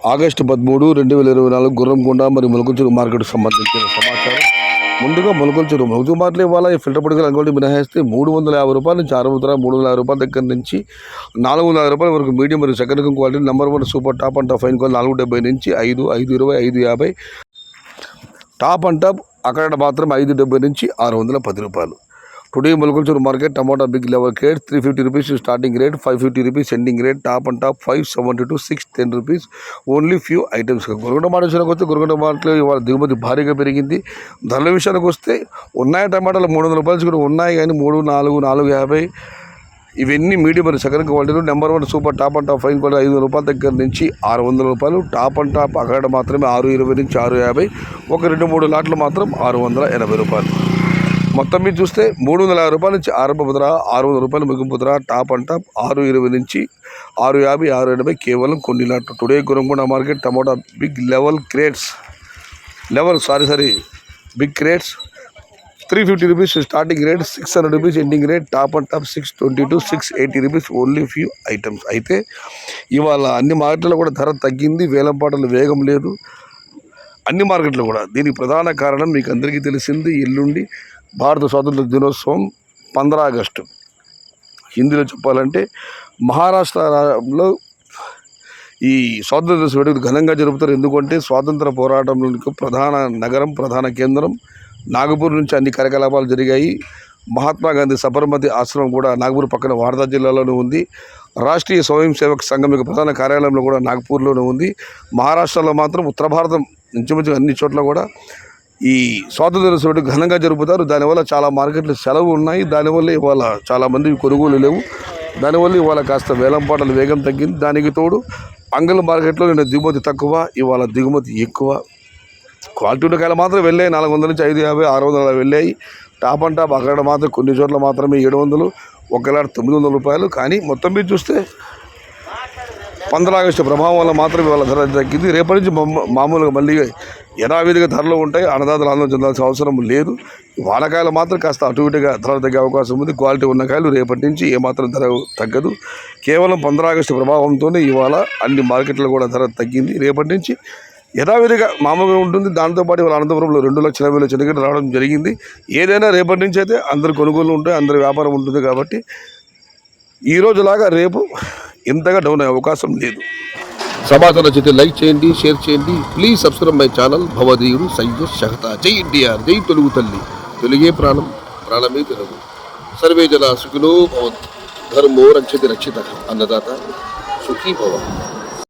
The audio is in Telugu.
ఆగస్టు 13, 2024 గుర్రంకొండ మరియు మొలకల్చెరువు మార్కెట్కు సంబంధించిన సమాచారం. ముందుగా మొలకల్చెరువు మార్కెట్లో ఇవాళ ఫిల్టర్ పొడికలు అనుకోండి మినహాయిస్తే 350 రూపాయల నుంచి ఆరంభం, 350 రూపాయల దగ్గర నుంచి 450 రూపాయల వరకు మీడియం మరియు సెకండ్ రకం quality. Number 1 super top and top fine quality 470 నుంచి 5, 520, 550. టాప్ అండ్ టాప్ అక్కడ మాత్రం 570 నుంచి 610 రూపాయలు. Today Molakalacheruvu market tomato big level grade 350 rupees starting rate, 550 rupees ending rate. Top and top 570 to 610 rupees. Only few items. Gurramkonda మాట విషయానికి వస్తే గురగొండ మార్కెట్లో ఇవాళ దిగుమతి భారీగా పెరిగింది. ధరల విషయానికి వస్తే ఉన్నాయి టమాటాలు 300 రూపాయలు కూడా ఉన్నాయి, కానీ 3, 4, 450 ఇవన్నీ మీడియం మరియు సెకండ్ క్వాలిటీలు. Number 1 super top and top fine quality 500 రూపాయల దగ్గర నుంచి 600 రూపాయలు. టాప్ అండ్ టాప్ అక్కడ మాత్రమే 620 నుంచి 650. ఒక 2-3 లాట్లు మాత్రం 680 రూపాయలు. మొత్తం మీద చూస్తే 350 రూపాయల నుంచి ఆరంభ ధర, 600 రూపాయలు ముగింపు ధర. టాప్ అండ్ టాప్ 620 నుంచి 650, 680 కేవలం కొన్ని లాట్లు. Today Gurramkonda market tomato big big crates 350 rupees starting rate, 600 rupees ending rate. Top and top 620 to 680 rupees. Only few items. అయితే ఇవాళ అన్ని మార్కెట్లో కూడా ధర తగ్గింది, వేలంపాటలు వేగం లేదు అన్ని మార్కెట్లు కూడా. దీనికి ప్రధాన కారణం మీకు అందరికీ తెలిసింది, ఎల్లుండి భారత స్వాతంత్ర దినోత్సవం 15 ఆగస్టు. హిందీలో చెప్పాలంటే మహారాష్ట్రలో ఈ స్వాతంత్ర దినోత్సవం వేడుకలు ఘనంగా జరుపుతారు. ఎందుకంటే స్వాతంత్ర పోరాటంలో ప్రధాన నగరం, ప్రధాన కేంద్రం నాగపూర్ నుంచి అన్ని కార్యకలాపాలు జరిగాయి. మహాత్మా గాంధీ సబర్మతి ఆశ్రమం కూడా నాగపూర్ పక్కన వార్దా జిల్లాలోనే ఉంది. రాష్ట్రీయ స్వయం సేవక్ సంఘం యొక్క ప్రధాన కార్యాలయంలో కూడా నాగపూర్లోనే ఉంది. మహారాష్ట్రలో మాత్రం ఉత్తర భారతం ఇంచుమించు అన్ని చోట్ల కూడా ఈ స్వాతంత్ర దినోత్సవం ఘనంగా జరుపుతారు. దానివల్ల చాలా మార్కెట్లు సెలవు ఉన్నాయి. దానివల్ల ఇవాళ చాలామంది కొనుగోలు లేవు. దానివల్ల ఇవాళ కాస్త వేలంపాటలు వేగం తగ్గింది. దానికి తోడు అంగళ మార్కెట్లో నిన్న దిగుమతి తక్కువ, ఇవాళ దిగుమతి ఎక్కువ. క్వాలిటీ ఉన్న కాయలు మాత్రం వెళ్ళాయి, 400 నుంచి 550, 600 వెళ్ళాయి. టాప్ అండ్ టాప్ అక్కడ మాత్రం కొన్ని చోట్ల మాత్రమే 700, 1,900 రూపాయలు. కానీ మొత్తం మీద చూస్తే 15 ఆగస్టు ప్రభావం వల్ల మాత్రం ఇవాళ ధర తగ్గింది. రేపటి నుంచి మామూలుగా మళ్ళీ యథావిధిగా ధరలు ఉంటాయి. అన్నదాతలు ఆందోళన చెందాల్సిన అవసరం లేదు. వానకాయలు మాత్రం కాస్త అటు ఇటుగా ధర తగ్గే అవకాశం ఉంది. క్వాలిటీ ఉన్న కాయలు రేపటి నుంచి ఏమాత్రం ధర తగ్గదు. కేవలం 15 ఆగస్టు ప్రభావంతోనే ఇవాళ అన్ని మార్కెట్లో కూడా ధర తగ్గింది. రేపటి నుంచి యథావిధిగా మామూలుగా ఉంటుంది. దాంతోపాటు ఇవాళ అనంతపురంలో 2,20,000 చెనిగడ్డలు రావడం జరిగింది. ఏదైనా రేపటి నుంచి అయితే అందరు కొనుగోలు ఉంటాయి, అందరి వ్యాపారం ఉంటుంది. కాబట్టి ఈరోజులాగా రేపు ఇంతగా డౌన్ అయ్యే అవకాశం లేదు. సమాచారం నచ్చితే లైక్ చేయండి, షేర్ చేయండి. Please subscribe my channel. భవదీయుడు సయ్యద్ షహతా. జై ఎన్టీఆర్, జై తెలుగు తల్లి. తెలుగే ప్రాణం, ప్రాణమే తెలుగు. సర్వే జన సుఖినో భవంతు. ధర్మో రక్షతి రక్షిత. అన్నదాత సుఖీ భవ.